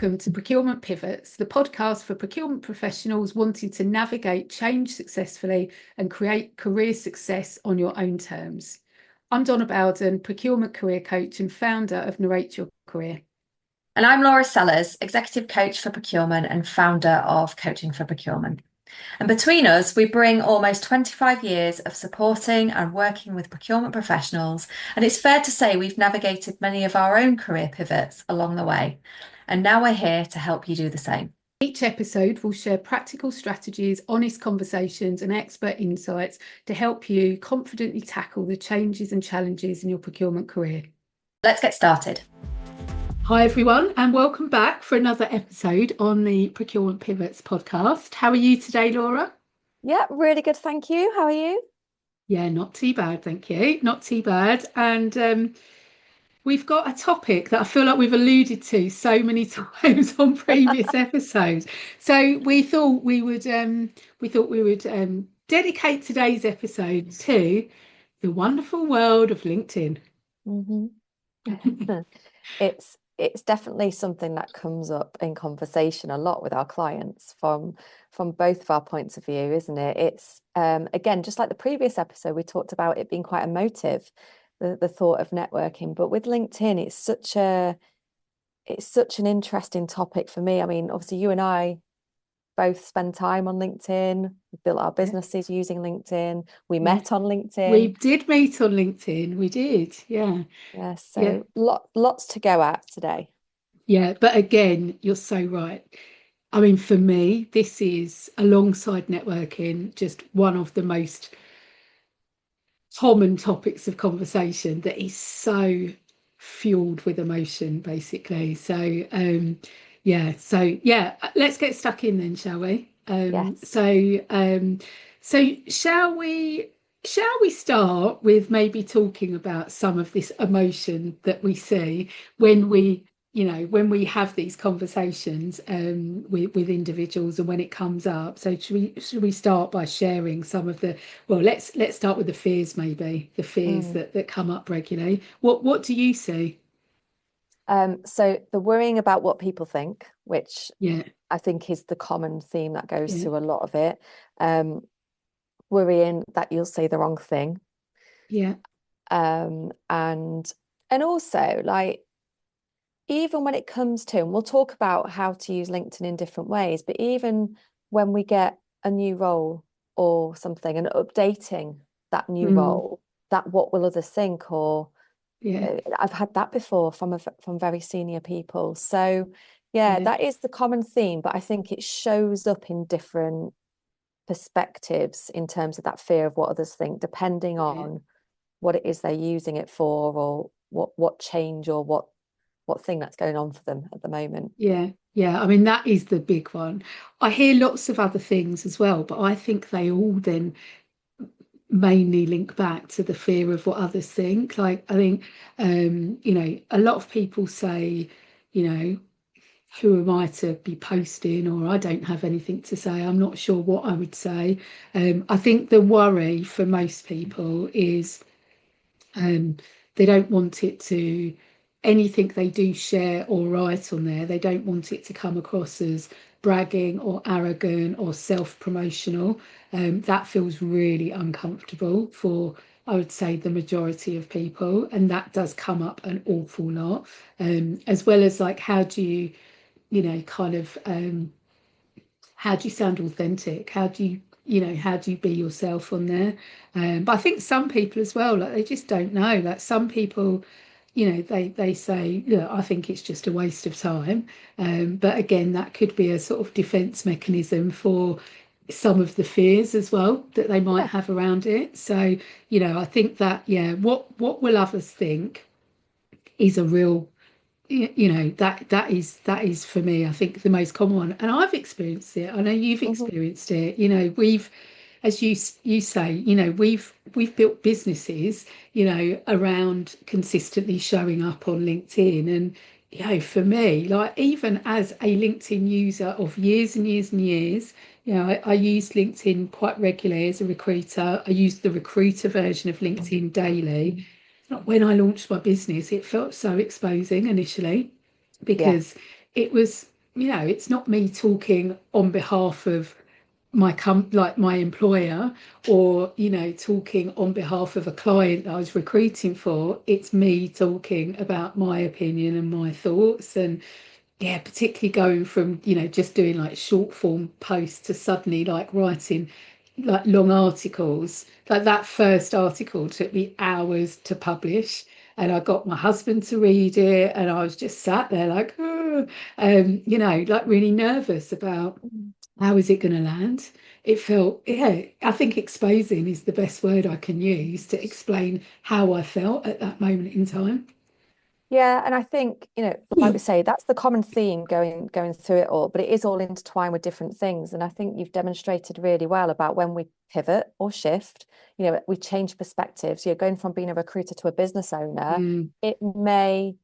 welcome to Procurement Pivots, the podcast for procurement professionals wanting to navigate change successfully and create career success on your own terms. I'm Donna Bowden, procurement career coach and founder of Narrate Your Career. And I'm Laura Sellers, executive coach for procurement and founder of Coaching for Procurement. And between us, we bring almost 25 years of supporting and working with procurement professionals. And it's fair to say we've navigated many of our own career pivots along the way. And now we're here to help you do the same. Each episode will share practical strategies, honest conversations, and expert insights to help you confidently tackle the changes and challenges in your procurement career. Let's get started. Hi everyone, and welcome back for another episode on the Procurement Pivots podcast. How are you today, Laura? Yeah, really good, thank you. How are you? Yeah, not too bad, thank you. Not too bad. And we've got a topic that I feel like we've alluded to so many times on previous episodes. So we thought we would dedicate today's episode to the wonderful world of LinkedIn. Mm-hmm. It's definitely something that comes up in conversation a lot with our clients from both of our points of view, isn't it? It's again, just like the previous episode, we talked about it being quite emotive, the thought of networking. But with LinkedIn, it's such an interesting topic for me. I mean, obviously, you and I both spend time on LinkedIn. We built our businesses using LinkedIn. We met on LinkedIn. We did meet on LinkedIn. We did, yeah. Yeah, so lots to go at today. Yeah, but again, you're so right. I mean, for me, this is, alongside networking, just one of the most common topics of conversation that is so fueled with emotion, basically. So let's get stuck in then, shall we? Yes. So shall we start with maybe talking about some of this emotion that we see when we have these conversations with individuals and when it comes up? So should we start by sharing some of let's start with the fears, maybe the fears that come up regularly. What do you see? So the worrying about what people think, which Yeah, I think is the common theme that goes through a lot of it. Worrying that you'll say the wrong thing. Yeah. And also, like, even when it comes to, and we'll talk about how to use LinkedIn in different ways, but even when we get a new role or something and updating that new role, that what will others think? Or I've had that before from very senior people. So that is the common theme, but I think it shows up in different perspectives in terms of that fear of what others think, depending on what it is they're using it for, or what change or what thing that's going on for them at the moment. Yeah, I mean, that is the big one. I hear lots of other things as well, but I think they all then mainly link back to the fear of what others think. Like, I think a lot of people say, who am I to be posting, or I don't have anything to say, I'm not sure what I would say. I think the worry for most people is they don't want it to, anything they do share or write on there, they don't want it to come across as bragging or arrogant or self-promotional. That feels really uncomfortable for, I would say, the majority of people, and that does come up an awful lot. As well as, like, how do you how do you sound authentic? How do you be yourself on there? But I think some people as well, like, they just don't know. Like, some people, they say, look, I think it's just a waste of time. But again, that could be a sort of defense mechanism for some of the fears as well that they might have around it. So, I think that, what will others think is a real, that is for me, I think, the most common one. And I've experienced it. I know you've experienced it. We've, as you say, we've built businesses, around consistently showing up on LinkedIn. And for me, like, even as a LinkedIn user of years and years and years, I use LinkedIn quite regularly as a recruiter. I use the recruiter version of LinkedIn daily. When I launched my business, it felt so exposing initially, because it was it's not me talking on behalf of like my employer, or talking on behalf of a client that I was recruiting for. It's me talking about my opinion and my thoughts. And yeah, particularly going from just doing like short form posts to suddenly like writing like long articles. Like that first article took me hours to publish, and I got my husband to read it, and I was just sat there like, "Oh," like really nervous about Mm. how is it going to land. It felt, yeah, I think exposing is the best word I can use to explain how I felt at that moment in time. Yeah, and I think, like we say, that's the common theme going through it all, but it is all intertwined with different things. And I think you've demonstrated really well about when we pivot or shift, we change perspectives. You're going from being a recruiter to a business owner, Mm, it may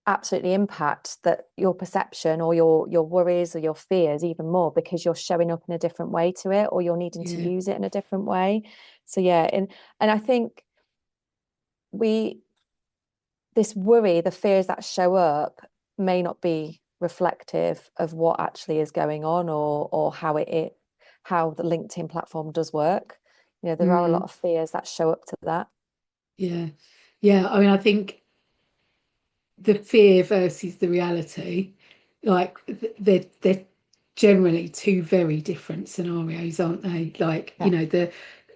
absolutely impact that your perception or your worries or your fears even more, because you're showing up in a different way to it, or you're needing to yeah, use it in a different way. So yeah, and I think we this worry, the fears that show up may not be reflective of what actually is going on, or how the LinkedIn platform does work. There are a lot mm, of fears that show up to that. yeah, yeah. I mean, I think the fear versus the reality, like they're generally two very different scenarios, aren't they? Like, Yeah.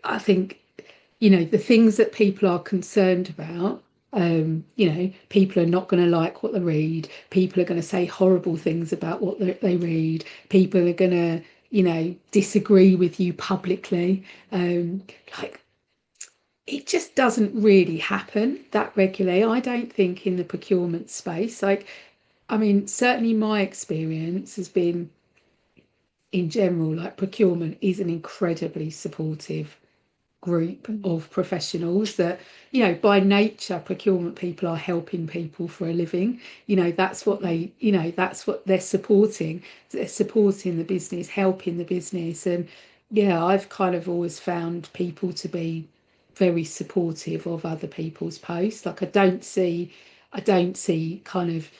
I think, the things that people are concerned about, people are not going to like what they read. People are going to say horrible things about what they read. People are going to, disagree with you publicly. Like, it just doesn't really happen that regularly, I don't think, in the procurement space. Like, I mean, certainly my experience has been, in general, like procurement is an incredibly supportive group Mm. of professionals that, by nature, procurement people are helping people for a living. That's what Mm. that's what they're supporting. They're supporting the business, helping the business. And yeah, I've kind of always found people to be very supportive of other people's posts. Like, I don't see kind of,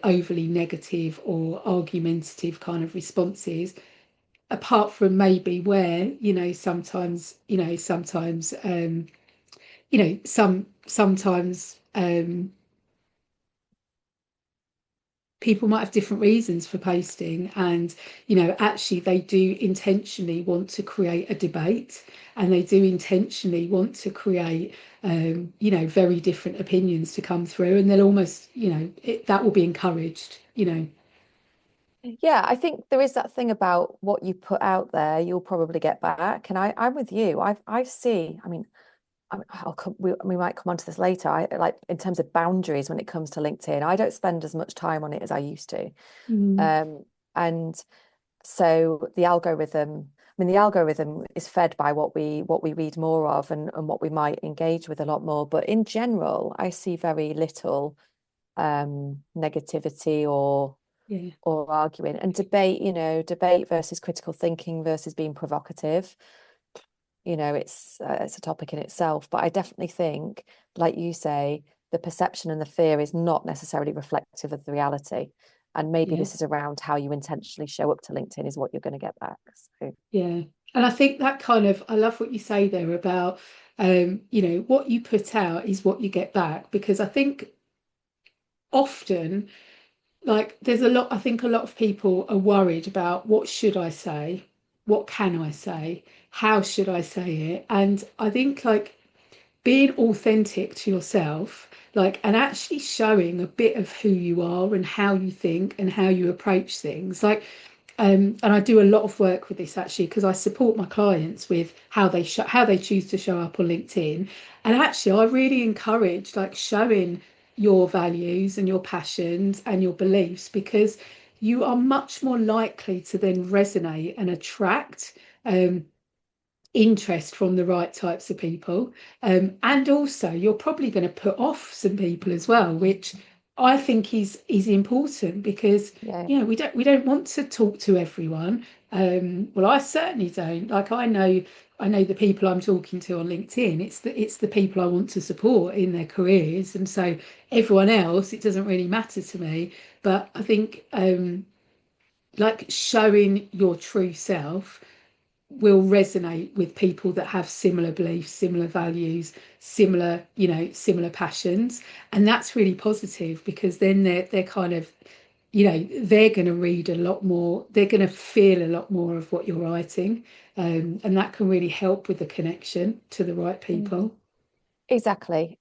overly negative or argumentative kind of responses, apart from maybe where sometimes people might have different reasons for posting, and actually they do intentionally want to create a debate, and they do intentionally want to create very different opinions to come through, and they'll almost, that will be encouraged. Yeah, I think there is that thing about what you put out there, you'll probably get back. And I'm with you. I see. I mean, we might come onto this later. I like in terms of boundaries when it comes to LinkedIn. I don't spend as much time on it as I used to. Mm, And so the algorithm is fed by what we read more of, and what we might engage with a lot more. But in general, I see very little negativity yeah, or arguing and debate. Debate versus critical thinking versus being provocative. It's a topic in itself, but I definitely think, like you say, the perception and the fear is not necessarily reflective of the reality. And maybe yeah, this is around how you intentionally show up to LinkedIn is what you're going to get back. So, yeah. And I think that kind of, I love what you say there about, what you put out is what you get back, because I think often, like, there's a lot, I think a lot of people are worried about, what should I say? What can I say? How should I say it? And I think, like, being authentic to yourself, like, and actually showing a bit of who you are and how you think and how you approach things. Like, and I do a lot of work with this actually, because I support my clients with how they choose to show up on LinkedIn. And actually, I really encourage like showing your values and your passions and your beliefs, because you are much more likely to then resonate and attract interest from the right types of people. And also, you're probably going to put off some people as well, which I think is important, because yeah. we don't want to talk to everyone. Well, I certainly don't. Like, I know the people I'm talking to on LinkedIn. It's the people I want to support in their careers, and so everyone else, it doesn't really matter to me. But I think like showing your true self will resonate with people that have similar beliefs, similar values, similar, similar passions. And that's really positive, because then they're kind of, they're going to read a lot more, they're going to feel a lot more of what you're writing. And that can really help with the connection to the right people. Exactly.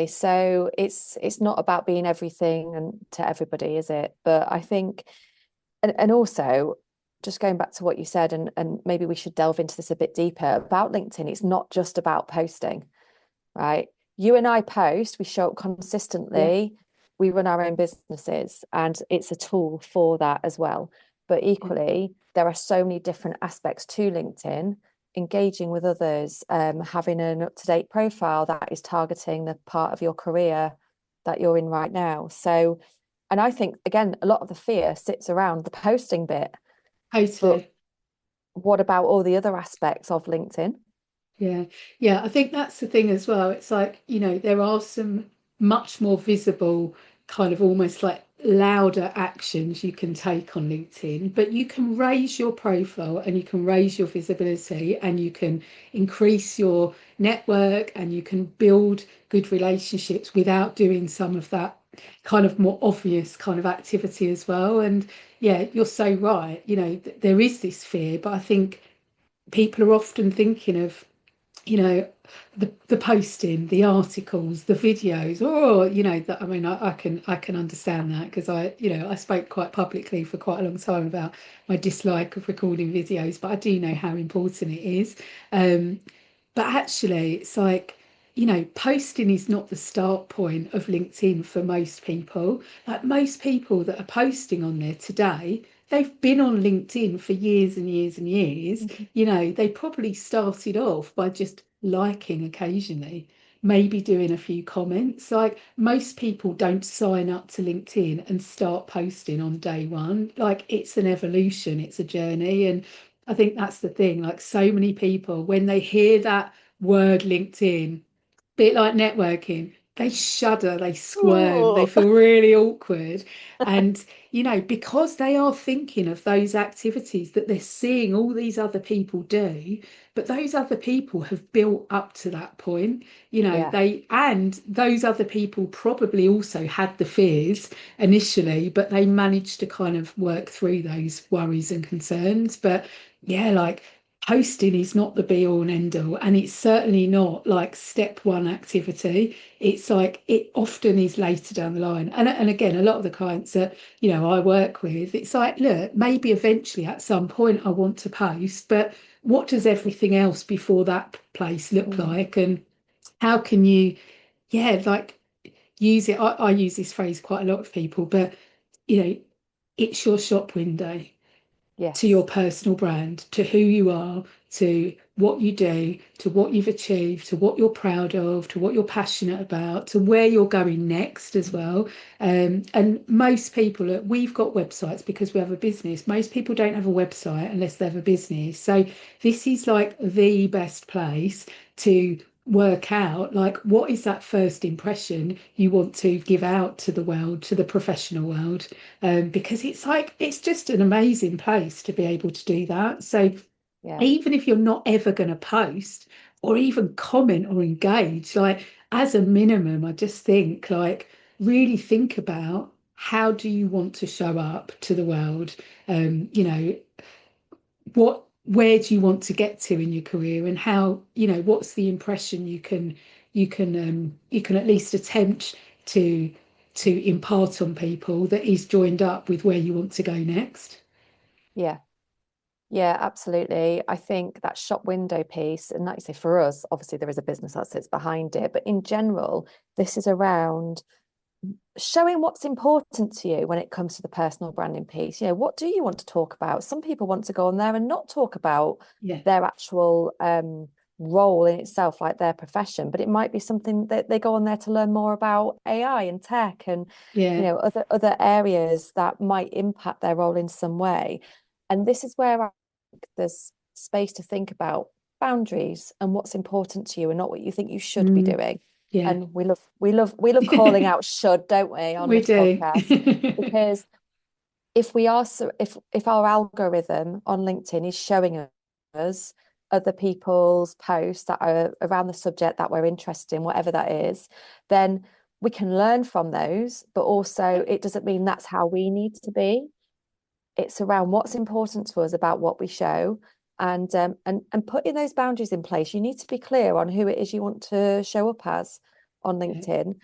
So it's not about being everything and to everybody, is it? But I think, and also just going back to what you said, and maybe we should delve into this a bit deeper about LinkedIn. It's not just about posting, right? You and I post, we show up Yeah, consistently, we run our own businesses, and it's a tool for that as well. But yeah, equally, there are so many different aspects to LinkedIn, engaging with others, having an up-to-date profile that is targeting the part of your career that you're in right now. So, and I think, again, a lot of the fear sits around the posting bit, but totally. what about all the other aspects of LinkedIn? Yeah, yeah, I think that's the thing as well. It's like, there are some much more visible, kind of almost like louder actions you can take on LinkedIn, but you can raise your profile and you can raise your visibility and you can increase your network and you can build good relationships without doing some of that kind of more obvious kind of activity as well. And yeah, you're so right. There is this fear, but I think people are often thinking of, you know the posting, the articles, the videos, or that, I mean, I can understand that, because I spoke quite publicly for quite a long time about my dislike of recording videos, but I do know how important it is. um but actually, it's like, posting is not the start point of LinkedIn for most people. Like, most people that are posting on there today, they've been on LinkedIn for years and years and years. Mhm. They probably started off by just liking occasionally, maybe doing a few comments. Like, most people don't sign up to LinkedIn and start posting on day one. Like, it's an evolution, it's a journey. And I think that's the thing. Like, so many people, when they hear that word LinkedIn, bit like networking, they shudder, they squirm, they Oh, feel really awkward. And, because they are thinking of those activities that they're seeing all these other people do, but those other people have built up to that point. yeah, And those other people probably also had the fears initially, but they managed to kind of work through those worries and concerns. But yeah, like, posting is not the be all and end all, and it's certainly not like step one activity. It's like, it often is later down the line. And again, a lot of the clients that I work with, it's like, look, maybe eventually at some point I want to post, but what does everything else before that place look mm, like? And how can you, yeah, like, use it? I use this phrase quite a lot of people, but you know it's your shop window to your yes, personal brand, to who you are, to what you do, to what you've achieved, to what you're proud of, to what you're passionate about, to where you're going next as well. And most people, we've got websites because we have a business. Most people don't have a website unless they have a business. So this is like the best place to work out, like, what is that first impression you want to give out to the world, to the professional world. Because it's like, it's just an amazing place to be able to do that. So yeah, even if you're not ever going to post or even comment or engage, like, as a minimum, I just think, like, really think about, how do you want to show up to the world? Where do you want to get to in your career, and how, what's the impression you can at least attempt to impart on people that is joined up with where you want to go next. yeah. Yeah, absolutely. I think that shop window piece, and like you say, for us, obviously there is a business that sits behind it, but in general, this is around showing what's important to you when it comes to the personal branding piece. What do you want to talk about? Some people want to go on there and not talk about Yeah, their actual role in itself, like their profession, but it might be something that they go on there to learn more about AI and tech and yeah. other areas that might impact their role in some way. And this is where I think there's space to think about boundaries and what's important to you and not what you think you should be Mm, doing. yeah. And we love calling out should, don't we, on We this do. podcast? Because if our algorithm on LinkedIn is showing us other people's posts that are around the subject that we're interested in, whatever that is, then we can learn from those, but also it doesn't mean that's how we need to be. It's around what's important to us about what we show, and putting those boundaries in place. You need to be clear on who it is you want to show up as on LinkedIn.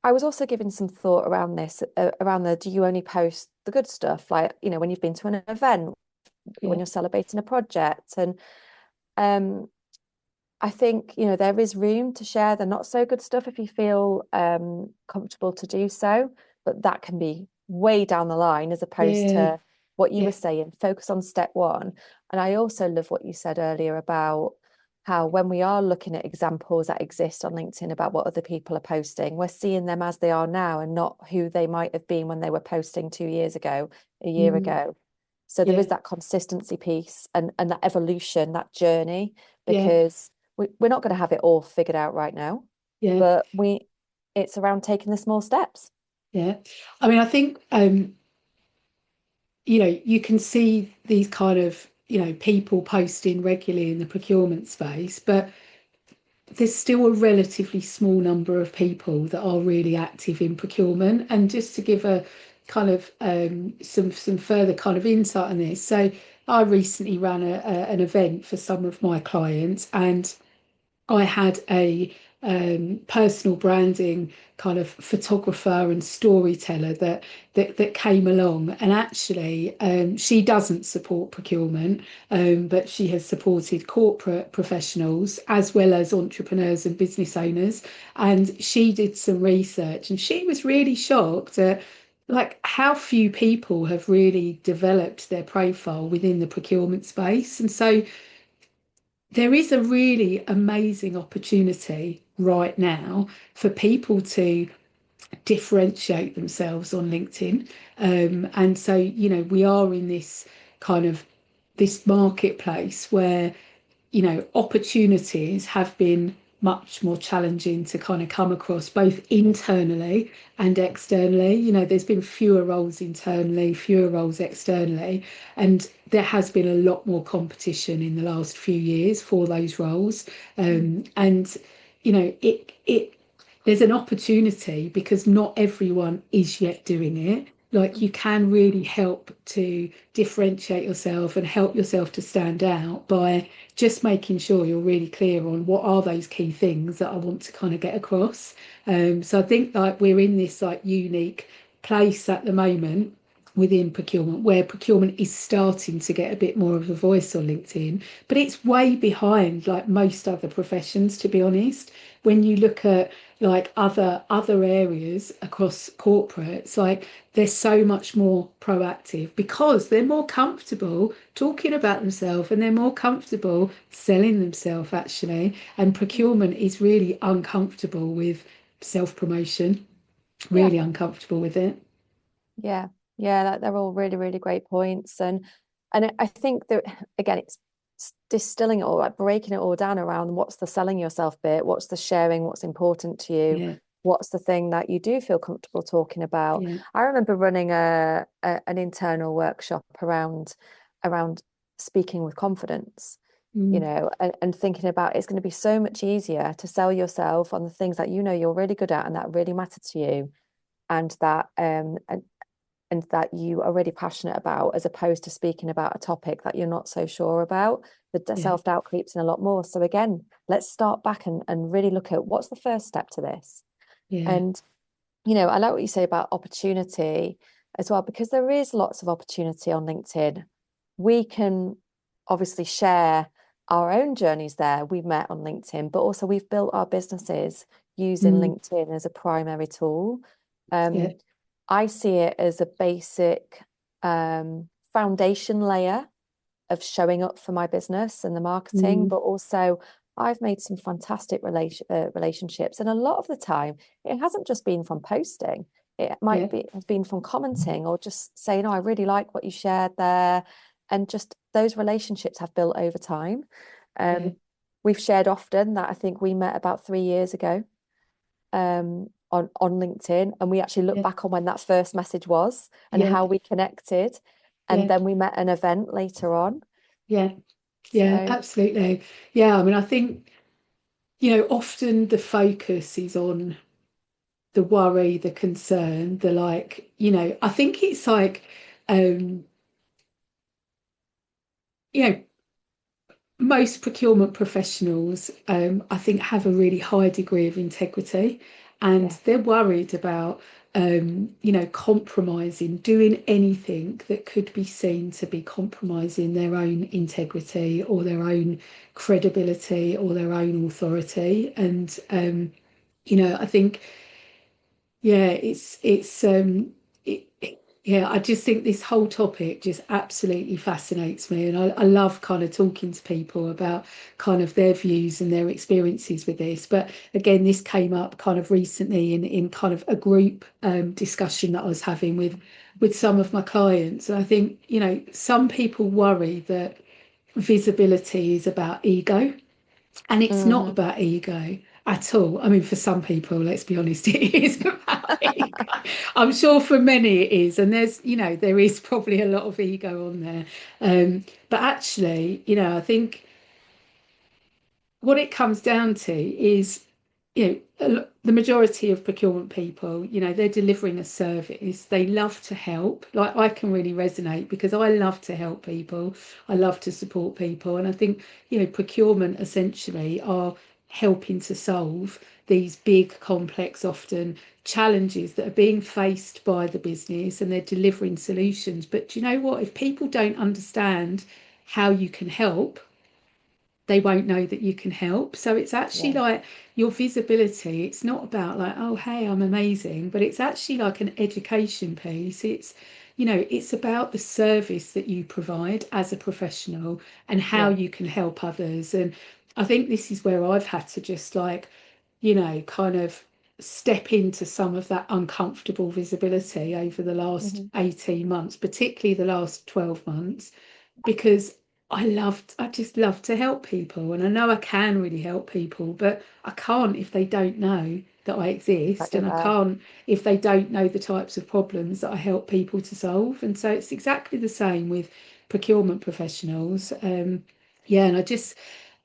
I was also giving some thought around this, around the do you only post the good stuff, like, you know, when you've been to an event, when you're celebrating a project, and I think, you know, there is room to share the not so good stuff if you feel comfortable to do so, but that can be way down the line as opposed to what you were saying, focus on step one. And I also love what you said earlier about how when we are looking at examples that exist on LinkedIn about what other people are posting, we're seeing them as they are now and not who they might have been when they were posting 2 years ago, a year ago. So there is that consistency piece and that evolution, that journey, because we're not going to have it all figured out right now, but it's around taking the small steps. I mean, I think you know, you can see these kind of, you know, people posting regularly in the procurement space, but there's still a relatively small number of people that are really active in procurement. And just to give a kind of some further kind of insight on this, so I recently ran an event for some of my clients, and I had a personal branding kind of photographer and storyteller that came along, and actually she doesn't support procurement, but she has supported corporate professionals as well as entrepreneurs and business owners. And she did some research, and she was really shocked at like how few people have really developed their profile within the procurement space. And so there is a really amazing opportunity right now for people to differentiate themselves on LinkedIn. And so, you know, we are in this kind of this marketplace where, you know, opportunities have been much more challenging to kind of come across both internally and externally. You know, there's been fewer roles internally, fewer roles externally, and there has been a lot more competition in the last few years for those roles. And you know, it there's an opportunity because not everyone is yet doing it. Like you can really help to differentiate yourself and help yourself to stand out by just making sure you're really clear on what are those key things that I want to kind of get across. So I think like we're in this like unique place at the moment within procurement where procurement is starting to get a bit more of a voice on LinkedIn, but it's way behind like most other professions, to be honest. When you look at like other areas across corporates, like they're so much more proactive because they're more comfortable talking about themselves and they're more comfortable selling themselves actually. And procurement is really uncomfortable with self-promotion, really uncomfortable with it. They're all really, really great points. And I think that again, it's distilling it all, like breaking it all down around what's the selling yourself bit, what's the sharing, what's important to you, what's the thing that you do feel comfortable talking about. I remember running an internal workshop around speaking with confidence, you know, and thinking about it's going to be so much easier to sell yourself on the things that you know you're really good at and that really matter to you, and that and that you are really passionate about, as opposed to speaking about a topic that you're not so sure about. The self-doubt creeps in a lot more. So again, let's start back and really look at what's the first step to this. And, you know, I like what you say about opportunity as well, because there is lots of opportunity on LinkedIn. We can obviously share our own journeys there. We've met on LinkedIn, but also we've built our businesses using LinkedIn as a primary tool. I see it as a basic foundation layer of showing up for my business and the marketing, but also I've made some fantastic relationships. And a lot of the time, it hasn't just been from posting. It might be has been from commenting or just saying, oh, I really like what you shared there. And just those relationships have built over time. We've shared often that I think we met about 3 years ago. on LinkedIn, and we actually look Yeah. back on when that first message was and Yeah. how we connected, and Yeah. then we met an event later on. Yeah. Yeah. So Absolutely. Yeah. I mean, I think, often the focus is on the worry, the concern, the like, I think it's like, um, you know, most procurement professionals, I think, have a really high degree of integrity, and yes, they're worried about, compromising, doing anything that could be seen to be compromising their own integrity or their own credibility or their own authority. And, I think, yeah, yeah, I just think this whole topic just absolutely fascinates me, and I love kind of talking to people about kind of their views and their experiences with this. But again, this came up kind of recently in kind of a group discussion that I was having with some of my clients, and I think, some people worry that visibility is about ego, and it's not hmm about ego at all. I mean, for some people, let's be honest, it is about ego. I'm sure for many it is. And there is probably a lot of ego on there. But actually, I think what it comes down to is, the majority of procurement people, they're delivering a service. They love to help. Like, I can really resonate because I love to help people. I love to support people. And I think, procurement essentially are helping to solve these big, complex, often challenges that are being faced by the business, and they're delivering solutions. But do you know what? If people don't understand how you can help, they won't know that you can help. So it's actually yeah, like your visibility. It's not about like, oh, hey, I'm amazing, but it's actually like an education piece. It's about the service that you provide as a professional and how yeah, you can help others. And I think this is where I've had to just like, kind of step into some of that uncomfortable visibility over the last hmm 18 months, particularly the last 12 months, because I just love to help people, and I know I can really help people, but I can't if they don't know that I that exist, you're and I there. can't if they don't know the types of problems that I help people to solve. And so it's exactly the same with procurement professionals. Yeah, and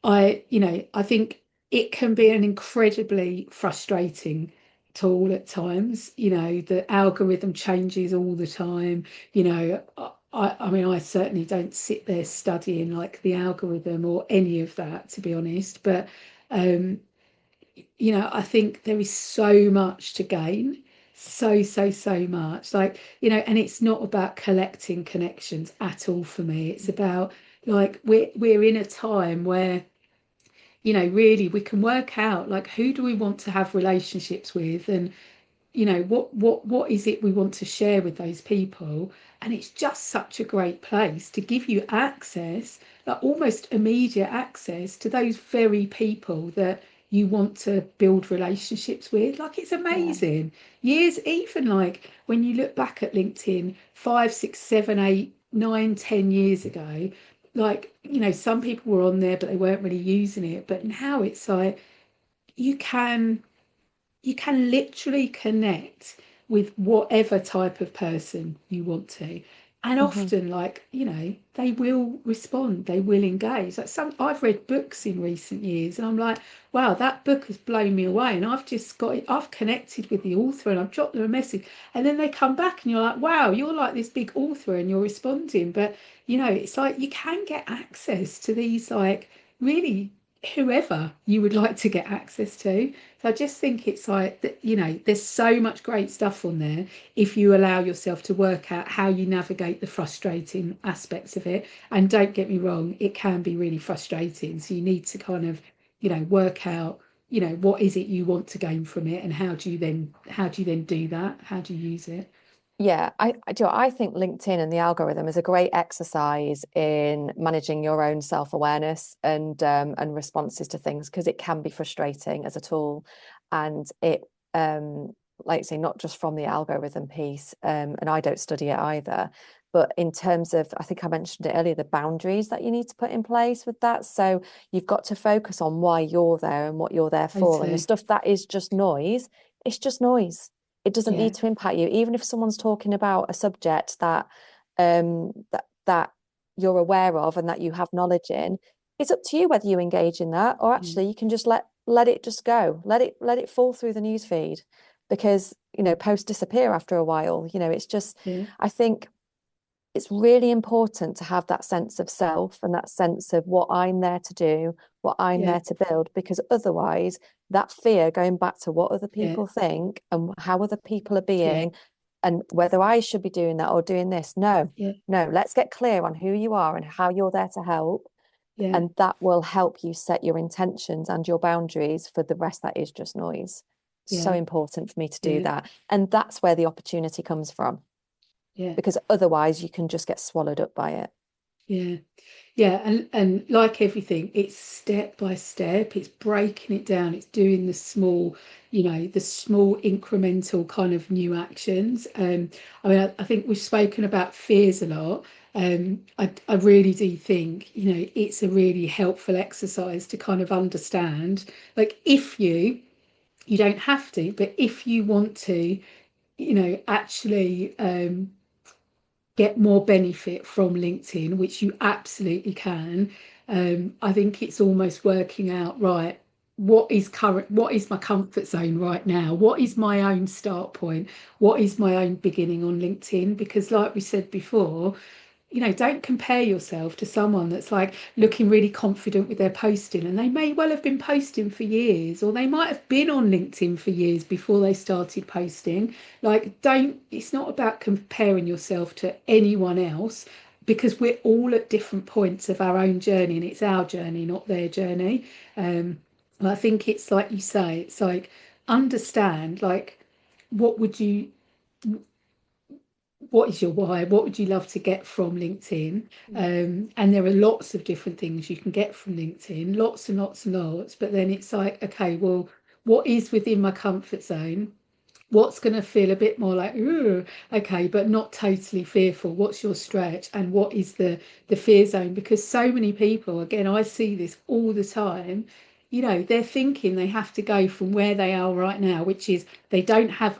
I think it can be an incredibly frustrating tool at times. The algorithm changes all the time. I mean, I certainly don't sit there studying like the algorithm or any of that, to be honest. But um, I think there is so much to gain, so much. Like, and it's not about collecting connections at all for me. It's about like we're in a time where, really we can work out like who do we want to have relationships with, and what is it we want to share with those people. And it's just such a great place to give you access, like almost immediate access to those very people that you want to build relationships with. Like, it's Yeah. amazing. Years, even like when you look back at LinkedIn 5, 6, 7, 8, 9, 10 years ago, like, some people were on there but they weren't really using it. But now it's like you can you can literally connect with whatever type of person you want to. And hmm often, like, they will respond, they will engage. Like, I've read books in recent years, and I'm like, wow, that book has blown me away. And I've connected with the author, and I've dropped them a message. And then they come back, and you're like, wow, you're like this big author and you're responding. But, it's like you can get access to these, like, really whoever you would like to get access to. So I just think it's like that, there's so much great stuff on there if you allow yourself to work out how you navigate the frustrating aspects of it. And don't get me wrong, it can be really frustrating. So you need to kind of, work out, what is it you want to gain from it, and how do you then do that? How do you use it? Yeah, I think LinkedIn and the algorithm is a great exercise in managing your own self-awareness and responses to things, because it can be frustrating as a tool, and it like I say, not just from the algorithm piece, and I don't study it either, but in terms of, I think I mentioned it earlier, the boundaries that you need to put in place with that. So you've got to focus on why you're there and what you're there for, and the Totally. stuff that is just noise it's just noise. It doesn't Yeah. need to impact you. Even if someone's talking about a subject that that you're aware of and that you have knowledge in, it's up to you whether you engage in that, or actually you can just let it just go. Let it fall through the news feed, because posts disappear after a while. It's just, Yeah. I think it's really important to have that sense of self and that sense of what I'm there to do, what I'm Yeah. there to build, because otherwise that fear, going back to what other Yeah. people think and how other people are Yeah. being and whether I should be doing that or doing this. No, Yeah. let's get clear on who you are and how you're there to help. Yeah. And that will help you set your intentions and your boundaries for the rest that is just noise. So Yeah. important for me to do Yeah. that. And that's where the opportunity comes from, Yeah. because otherwise you can just get swallowed up by it. Yeah. Yeah, and like everything, it's step by step. It's breaking it down. It's doing the small incremental kind of new actions. I mean, I think we've spoken about fears a lot. I really do think, it's a really helpful exercise to kind of understand, like, if you don't have to, but if you want to, actually get more benefit from LinkedIn, which you absolutely can. I think it's almost working out, right, what is my comfort zone right now? What is my own start point? What is my own beginning on LinkedIn? Because like we said before, don't compare yourself to someone that's like looking really confident with their posting, and they may well have been posting for years, or they might have been on LinkedIn for years before they started posting. Like, it's not about comparing yourself to anyone else, because we're all at different points of our own journey, and it's our journey, not their journey. And I think it's like you say, it's like, understand, like, what would you what is your why? What would you love to get from LinkedIn? And there are lots of different things you can get from LinkedIn, lots and lots and lots. But then it's like, okay, well, what is within my comfort zone? What's going to feel a bit more like, ooh, okay, but not totally fearful? What's your stretch, and what is the fear zone? Because so many people, again, I see this all the time. They're thinking they have to go from where they are right now, which is they don't have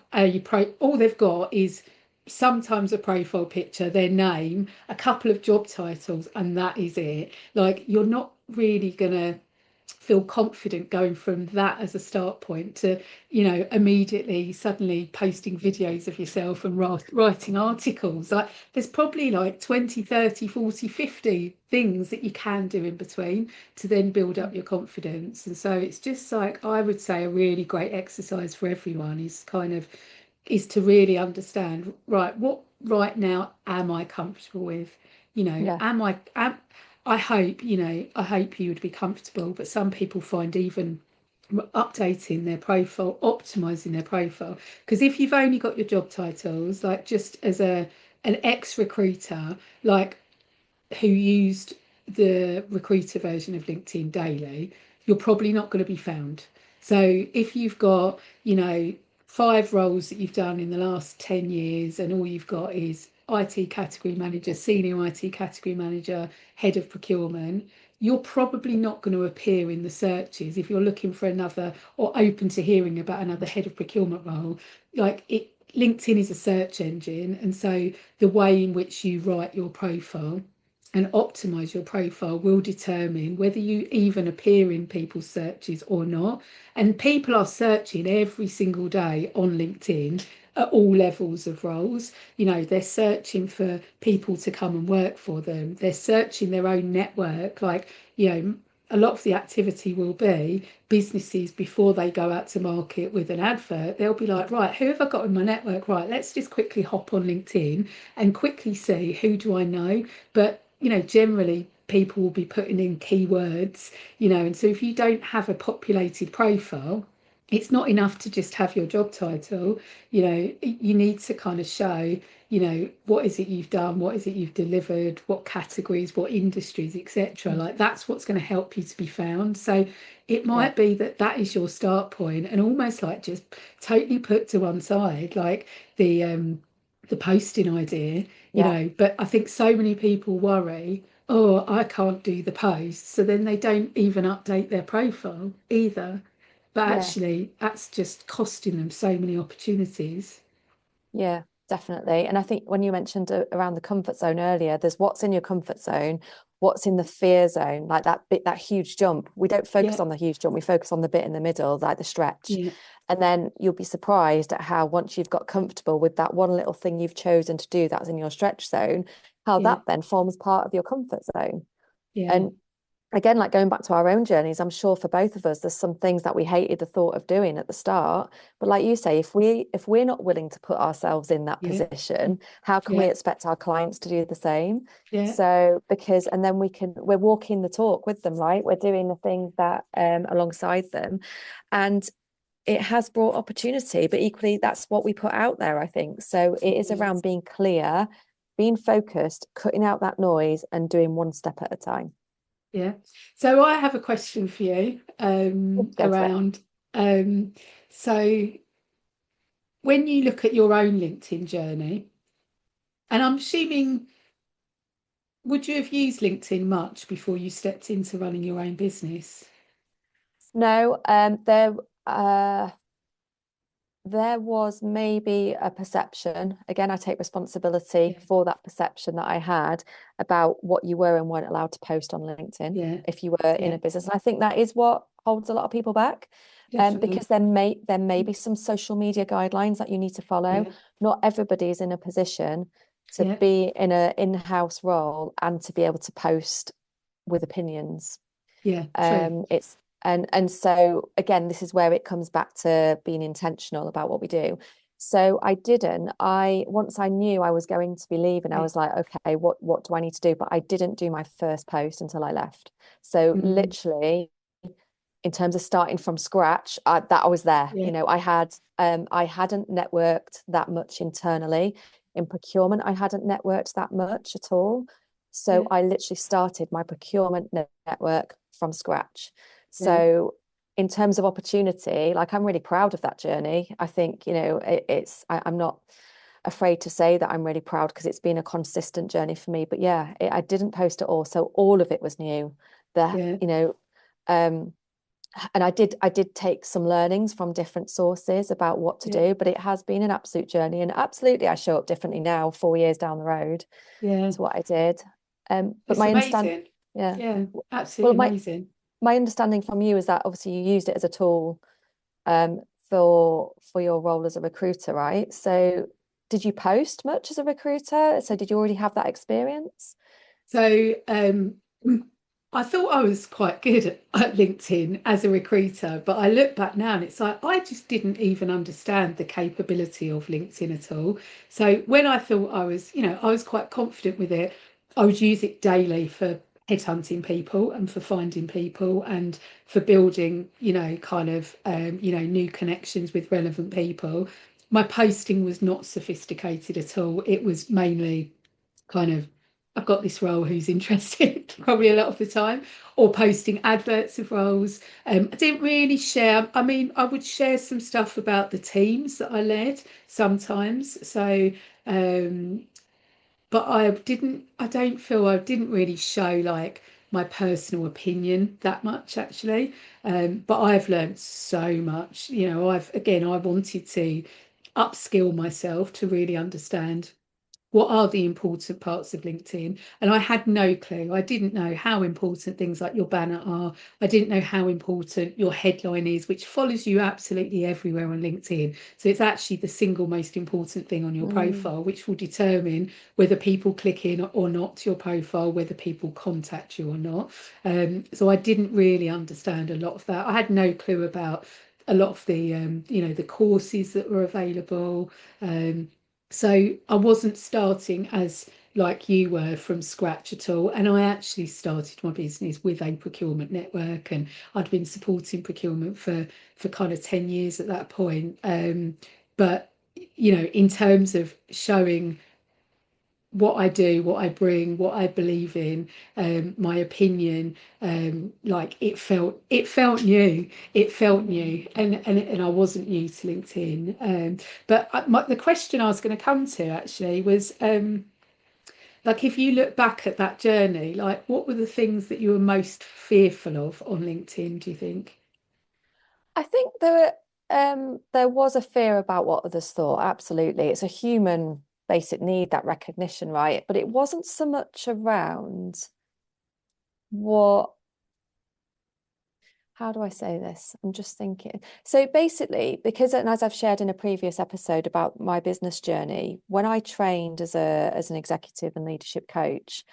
all they've got is sometimes a profile picture, their name, a couple of job titles, and that is it. Like, you're not really gonna feel confident going from that as a start point to, immediately suddenly posting videos of yourself and writing articles. Like, there's probably like 20, 30, 40, 50 things that you can do in between to then build up your confidence. And so it's just like, I would say, a really great exercise for everyone is to really understand, right, what right now am I comfortable with? Yeah. I hope you would be comfortable, but some people find even updating their profile, optimizing their profile. Because if you've only got your job titles, like, just as an ex-recruiter, like, who used the recruiter version of LinkedIn daily, you're probably not going to be found. So if you've got, 5 roles that you've done in the last 10 years, and all you've got is IT category manager, senior IT category manager, head of procurement, you're probably not going to appear in the searches if you're looking for another, or open to hearing about another head of procurement role. Like, LinkedIn is a search engine, and so the way in which you write your profile and optimize your profile will determine whether you even appear in people's searches or not. And people are searching every single day on LinkedIn at all levels of roles. They're searching for people to come and work for them. They're searching their own network. Like, a lot of the activity will be businesses, before they go out to market with an advert, they'll be like, right, who have I got in my network? Right, let's just quickly hop on LinkedIn and quickly see, who do I know? But generally people will be putting in keywords, and so if you don't have a populated profile, it's not enough to just have your job title. You need to kind of show, what is it you've done, what is it you've delivered, what categories, what industries, etc. Like, that's what's going to help you to be found. So it Yeah. might be that that is your start point, and almost like just totally put to one side, like, the posting idea, Yeah. but I think so many people worry, oh, I can't do the post. So then they don't even update their profile either. but Yeah. actually that's just costing them so many opportunities. Yeah, definitely. And I think when you mentioned around the comfort zone earlier, there's what's in your comfort zone, what's in the fear zone, like that bit, that huge jump. We don't focus Yeah, on the huge jump, we focus on the bit in the middle, like the stretch. yeah, And then you'll be surprised at how once you've got comfortable with that one little thing you've chosen to do that's in your stretch zone, how yeah, that then forms part of your comfort zone. yeah, And again, like going back to our own journeys, I'm sure for both of us, there's some things that we hated the thought of doing at the start. But like you say, if we're not willing to put ourselves in that yeah, position, how can we yeah, expect our clients to do the same? yeah, So because and then we're walking the talk with them, right? We're doing the things that alongside them. And it has brought opportunity, but equally that's what we put out there, I think. So it is yeah. around being clear, being focused, cutting out that noise and doing one step at a time. Yeah. So I have a question for you Go for it. around so when you look at your own LinkedIn journey, and I'm assuming, would you have used LinkedIn much before you stepped into running your own business? No, uh there was maybe a perception. Again, I take responsibility Yeah, for that perception that I had about what you were and weren't allowed to post on LinkedIn yeah, if you were in yeah, a business. And I think that is what holds a lot of people back. definitely. Because there may be some social media guidelines that you need to follow. Yeah, Not everybody is in a position to yeah, be in a in-house role and to be able to post with opinions. yeah, true. It's and so again, this is where it comes back to being intentional about what we do. So I didn't. I once I knew I was going to be leaving, I Yeah. was like, okay, what do I need to do? But I didn't do my first post until I left. So Mm, literally, in terms of starting from scratch, that I was there. yeah, I hadn't networked that much internally. In procurement, I hadn't networked that much at all. So yeah, I literally started my procurement network from scratch. yeah, So in terms of opportunity, like I'm really proud of that journey. I think, I'm not afraid to say that I'm really proud because it's been a consistent journey for me. But yeah, I didn't post at all. So all of it was new. The, yeah, you know, um, and I did take some learnings from different sources about what to yeah, do, but it has been an absolute journey. And absolutely I show up differently now, 4 years down the road yeah. to what I did. But It's my understand amazing. yeah. Yeah, Well, absolutely my amazing. my understanding from you is that obviously you used it as a tool um for your role as a recruiter, right? So did you post much as a recruiter? So did you already have that experience? So I thought I was quite good at LinkedIn as a recruiter, but I look back now and it's like I just didn't even understand the capability of LinkedIn at all. So when I thought I was, I was quite confident with it, I would use it daily for headhunting people and for finding people and for building, kind of, new connections with relevant people. My posting was not sophisticated at all. It was mainly kind of I've got this role, who's interested, probably a lot of the time, or posting adverts of roles. I didn't really share. I mean, I would share some stuff about the teams that I led sometimes. So, um, but I don't feel I didn't really show like my personal opinion that much actually. But I've learned so much. I wanted to upskill myself to really understand what are the important parts of LinkedIn? And I had no clue. I didn't know how important things like your banner are. I didn't know how important your headline is, which follows you absolutely everywhere on LinkedIn. So it's actually the single most important thing on your Mm, profile, which will determine whether people click in or not to your profile, whether people contact you or not. So I didn't really understand a lot of that. I had no clue about a lot of the courses that were available. So I wasn't starting as like you were from scratch at all. And I actually started my business with a procurement network, and I'd been supporting procurement for kind of 10 years at that point. But in terms of showing what I do, what I bring, what I believe in, my opinion, like it felt new. It felt new, and I wasn't new to LinkedIn. But the question I was going to come to actually was, like, if you look back at that journey, like, what were the things that you were most fearful of on LinkedIn, do you think? I think there was a fear about what others thought. Absolutely. It's a human basic need, that recognition, right? But it wasn't so much around what, how do I say this? I'm just thinking. So basically, because, and as I've shared in a previous episode about my business journey, when I trained as an executive and leadership coach,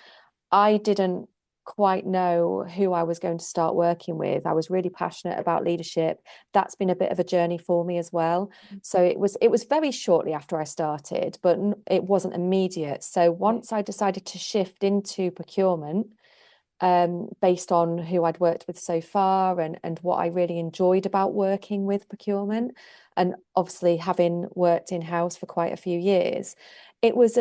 I didn't quite know who I was going to start working with. I was really passionate about leadership. That's been a bit of a journey for me as well. So it was very shortly after I started, but it wasn't immediate. So once I decided to shift into procurement, based on who I'd worked with so far and what I really enjoyed about working with procurement, and obviously having worked in-house for quite a few years, it was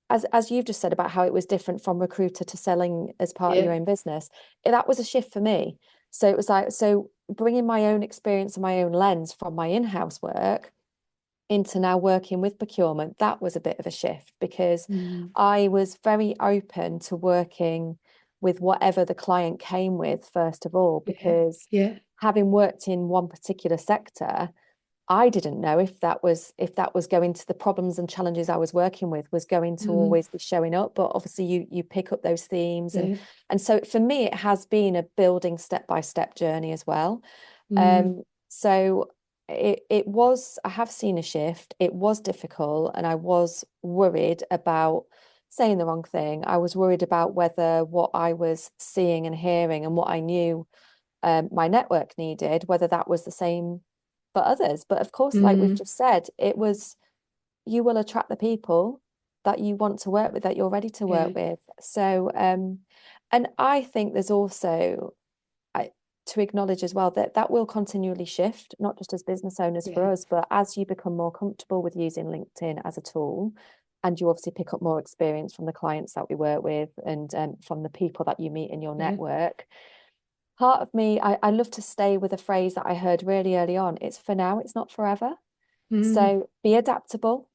as you've just said about how it was different from recruiter to selling as part of your Yeah, own business, that was a shift for me. So it was like, so bringing my own experience and my own lens from my in-house work into now working with procurement, that was a bit of a shift because mm, I was very open to working with whatever the client came with, first of all, yeah, because yeah, having worked in one particular sector, I didn't know if that was going to, the problems and challenges I was working with was going to mm, always be showing up. But obviously you pick up those themes, yeah, and so for me it has been a building step-by-step journey as well. mm, So it was, I have seen a shift. It was difficult, and I was worried about saying the wrong thing. I was worried about whether what I was seeing and hearing and what I knew my network needed, whether that was the same for others. But of course, like we've mm, just said, it was, you will attract the people that you want to work with, that you're ready to yeah, work with. So, and I think there's also I, to acknowledge as well that that will continually shift, not just as business owners for yeah, us, but as you become more comfortable with using LinkedIn as a tool, and you obviously pick up more experience from the clients that we work with and from the people that you meet in your yeah, network. Part of me, I love to stay with a phrase that I heard really early on. It's for now, it's not forever. mm, So be adaptable,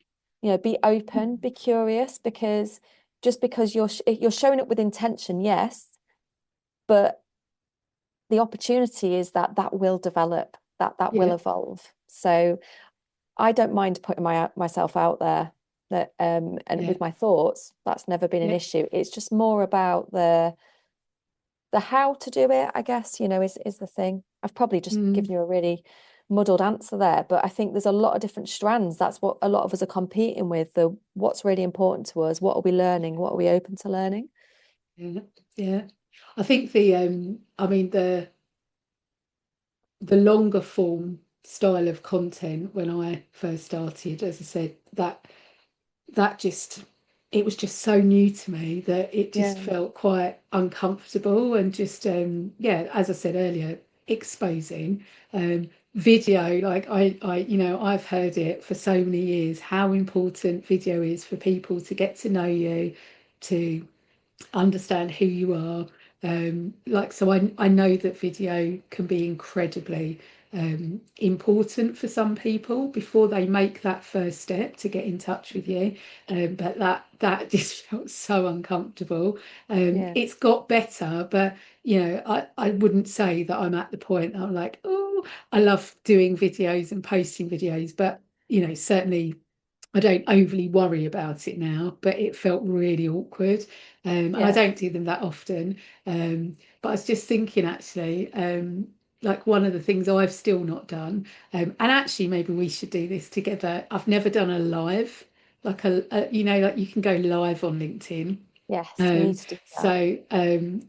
be open, be curious, because just because you're showing up with intention, yes, but the opportunity is that that will develop, that will yeah, evolve. So I don't mind putting myself out there, that and yeah, with my thoughts, that's never been an yeah, issue. It's just more about the how to do it, I guess, is the thing. I've probably just mm, given you a really muddled answer there, but I think there's a lot of different strands. That's what a lot of us are competing with. The what's really important to us, what are we learning, what are we open to learning? yeah, yeah. I think I mean the longer form style of content when I first started, as I said, that just it was just so new to me that it just Yeah, felt quite uncomfortable and just yeah, as I said earlier, exposing video. Like I've heard it for so many years how important video is for people to get to know you, to understand who you are. Like, so I know that video can be incredibly important for some people before they make that first step to get in touch with you. But that just felt so uncomfortable. yeah, It's got better, but I wouldn't say that I'm at the point that I'm like, oh, I love doing videos and posting videos, but certainly I don't overly worry about it now, but it felt really awkward. And I yeah, don't do them that often. But I was just thinking actually, like one of the things I've still not done, and actually maybe we should do this together. I've never done a live, like like you can go live on LinkedIn. yes, we need to do that.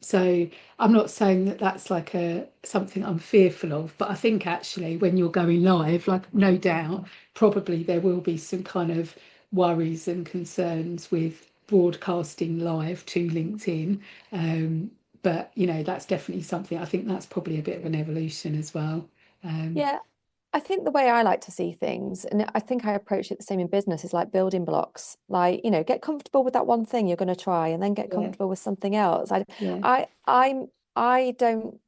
So I'm not saying that that's like a something I'm fearful of, but I think actually when you're going live, like no doubt, probably there will be some kind of worries and concerns with broadcasting live to LinkedIn. Um, but that's definitely something. I think that's probably a bit of an evolution as well. Um, Yeah, I think the way I like to see things, and I think I approach it the same in business, is like building blocks. Like, get comfortable with that one thing you're going to try, and then get yeah, comfortable with something else. yeah, I, I'm, I don't,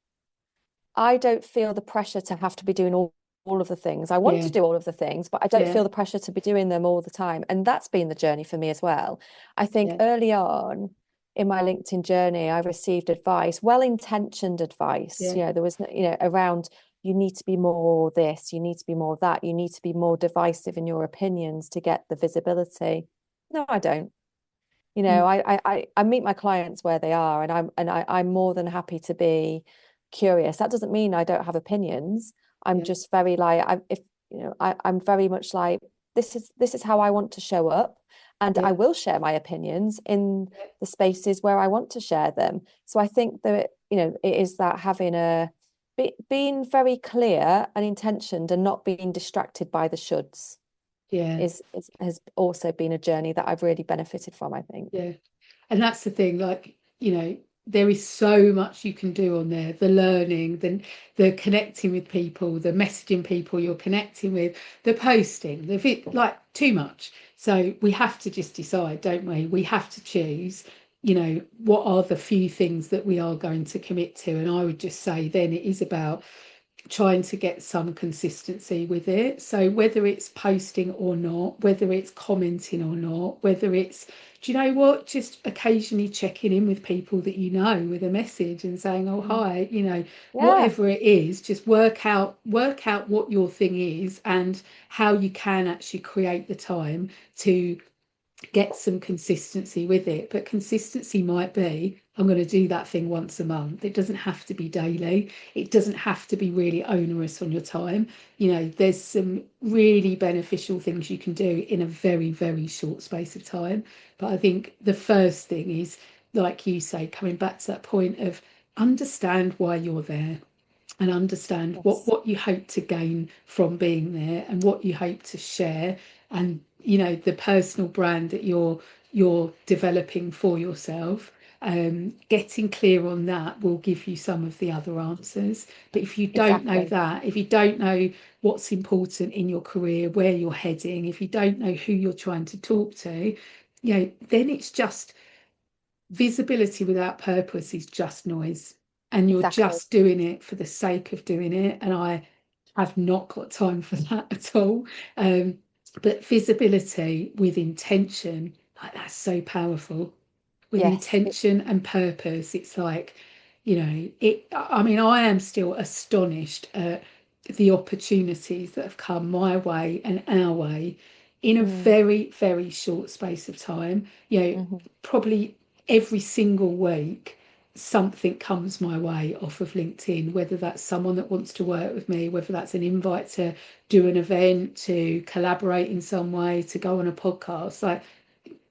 I don't feel the pressure to have to be doing all of the things. I want to yeah, do all of the things, but I don't yeah, feel the pressure to be doing them all the time. And that's been the journey for me as well. I think yeah, early on in my LinkedIn journey, I received advice, well-intentioned advice. yeah, There was, around you need to be more this, you need to be more that, you need to be more divisive in your opinions to get the visibility. No, I don't. You know, Mm. I meet my clients where they are, and I'm more than happy to be curious. That doesn't mean I don't have opinions. I'm Yeah, just very like, I if you know, I'm very much like, this is how I want to show up, and yeah, I will share my opinions in the spaces where I want to share them. So I think that, you know, it is that having being very clear and intentioned and not being distracted by the shoulds yeah, has also been a journey that I've really benefited from, I think. yeah. And that's the thing, like, there is so much you can do on there. The learning, the connecting with people, the messaging people you're connecting with, the posting, like too much. So we have to just decide, don't we? We have to choose, what are the few things that we are going to commit to. And I would just say then it is about trying to get some consistency with it. So whether it's posting or not, whether it's commenting or not, whether it's, do you know what, just occasionally checking in with people that you know with a message and saying, oh Mm. hi, Yeah, whatever it is, just work out what your thing is and how you can actually create the time to get some consistency with it. But consistency might be, I'm going to do that thing once a month. It doesn't have to be daily. It doesn't have to be really onerous on your time. There's some really beneficial things you can do in a very, very short space of time. But I think the first thing is, like you say, coming back to that point of understand why you're there and understand what yes, what you hope to gain from being there and what you hope to share, and the personal brand that you're developing for yourself. Getting clear on that will give you some of the other answers. But if you don't know exactly. that, if you don't know what's important in your career, where you're heading, if you don't know who you're trying to talk to, then it's just visibility without purpose is just noise, and you're Exactly. just doing it for the sake of doing it. And I have not got time for that at all. Um, but visibility with intention, like that's so powerful. With Yes. intention and purpose, it's like, I mean, I am still astonished at the opportunities that have come my way and our way in a Mm, very, very short space of time. hmm. Probably every single week something comes my way off of LinkedIn, whether that's someone that wants to work with me, whether that's an invite to do an event, to collaborate in some way, to go on a podcast. Like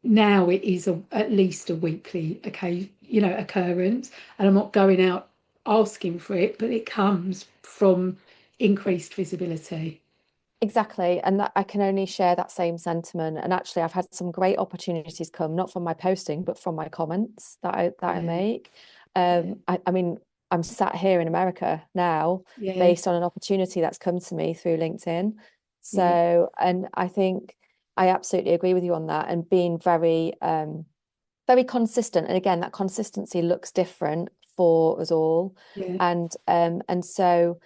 now it is at least a weekly occurrence, and I'm not going out asking for it, but it comes from increased visibility. Exactly. And that I can only share that same sentiment. And actually, I've had some great opportunities come, not from my posting, but from my comments that I Yeah, make. yeah, I mean, I'm sat here in America now yeah, based on an opportunity that's come to me through LinkedIn. yeah, So, and I think I absolutely agree with you on that, and being very consistent. And again, that consistency looks different for us all. yeah, And so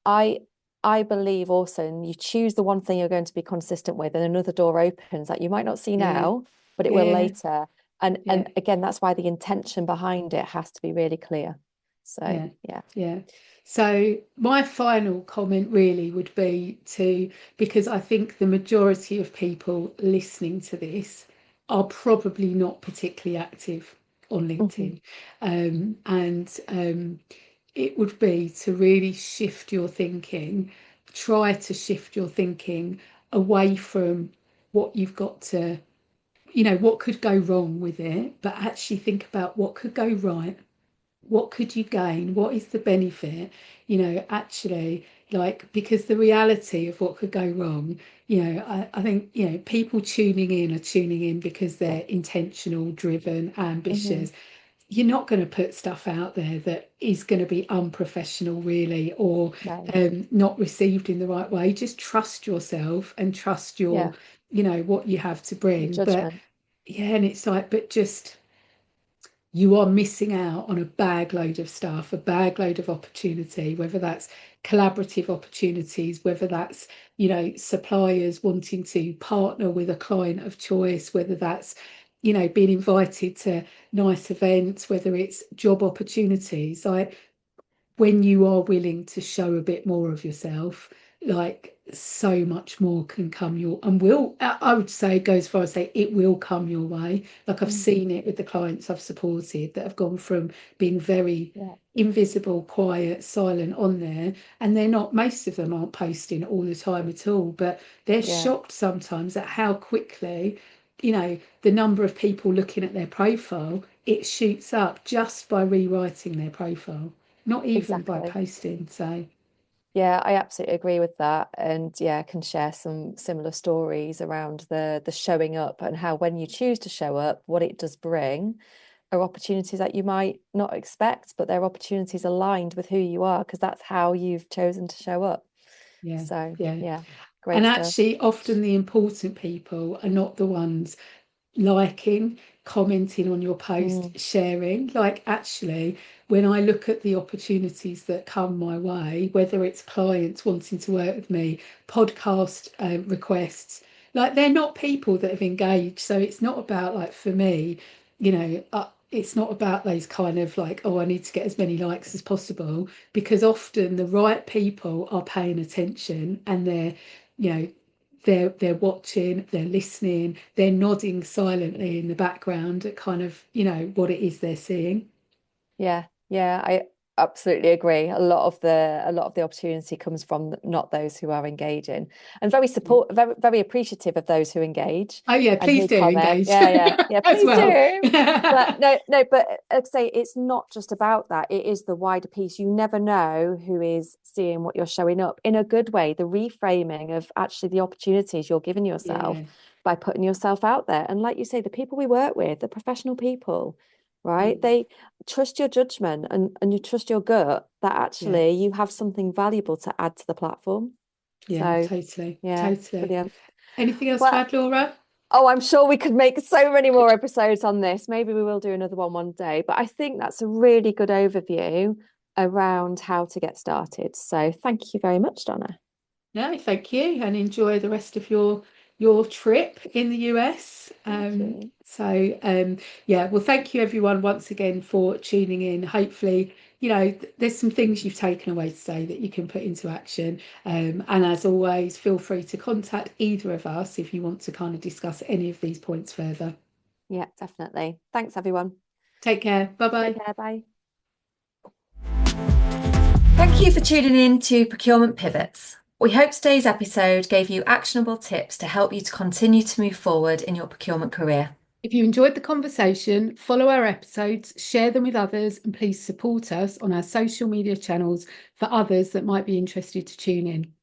I I believe also, and you choose the one thing you're going to be consistent with, and another door opens that you might not see yeah, now, but it will yeah, later. And yeah, again, that's why the intention behind it has to be really clear. So yeah, yeah. yeah. So my final comment really would be to, because I think the majority of people listening to this are probably not particularly active on Hmm. LinkedIn. And it would be to really shift your thinking, try to shift your thinking away from what you've got to, what could go wrong with it, but actually think about what could go right. What could you gain? What is the benefit? Actually, like, because the reality of what could go wrong, I think, people tuning in are tuning in because they're intentional, driven, Hmm. ambitious. You're not going to put stuff out there that is going to be unprofessional, really, or No. not received in the right way. Just trust yourself and trust Yeah. what you have to Your bring. But judgment. yeah, and it's like, but just you are missing out on a bag load of stuff, a bag load of opportunity, whether that's collaborative opportunities, whether that's, suppliers wanting to partner with a client of choice, whether that's, being invited to nice events, whether it's job opportunities. Like, when you are willing to show a bit more of yourself, like so much more can come your and will I would say go as far as say it will come your way. Like I've seen it with the clients I've supported that have gone from being very Yeah. invisible, quiet, silent on there, and they're not, most of them aren't posting all the time at all, but they're Yeah. shocked sometimes at how quickly, the number of people looking at their profile, it shoots up just by rewriting their profile, not even by Exactly. posting. So Yeah, I absolutely agree with that. And yeah, I can share some similar stories around the showing up and how when you choose to show up, what it does bring are opportunities that you might not expect, but they're opportunities aligned with who you are because that's how you've chosen to show up. yeah, So yeah. yeah, And great stuff. actually, often the important people are not the ones liking, commenting on your post, Mm, sharing. Like, actually, when I look at the opportunities that come my way, whether it's clients wanting to work with me, podcast requests, like, they're not people that have engaged. So it's not about, like, for me, it's not about those kind of like, oh, I need to get as many likes as possible, because often the right people are paying attention and you know, they're watching, they're listening, they're nodding silently in the background at kind of, what it is they're seeing. yeah, yeah, I absolutely agree. A lot of the opportunity comes from not those who are engaging and very, very appreciative of those who engage Oh yeah, and please who do comment. engage Yeah, yeah, yeah, as please well. do. But no, no, but like I say, it's not just about that. It is the wider piece. You never know who is seeing what you're showing up in a good way. The reframing of actually the opportunities you're giving yourself Yeah. by putting yourself out there. And like you say, the people we work with, the professional people, right? Mm. They trust your judgment and you trust your gut that Yeah, actually you have something valuable to add to the platform. yeah, So totally, yeah, totally. brilliant. Anything else to Well, add, Laura? oh, I'm sure we could make so many more episodes on this. Maybe we will do another one day. But I think that's a really good overview around how to get started. So thank you very much, Donna. No, thank you, and enjoy the rest of your trip in the US. Thank you. Yeah, well, thank you everyone once again for tuning in. Hopefully, there's some things you've taken away today that you can put into action. And as always, feel free to contact either of us if you want to kind of discuss any of these points further. Yeah, definitely. Thanks, everyone. Take care. Bye Take bye. care. Bye. Thank you for tuning in to Procurement Pivots. We hope today's episode gave you actionable tips to help you to continue to move forward in your procurement career. If you enjoyed the conversation, follow our episodes, share them with others, and please support us on our social media channels for others that might be interested to tune in.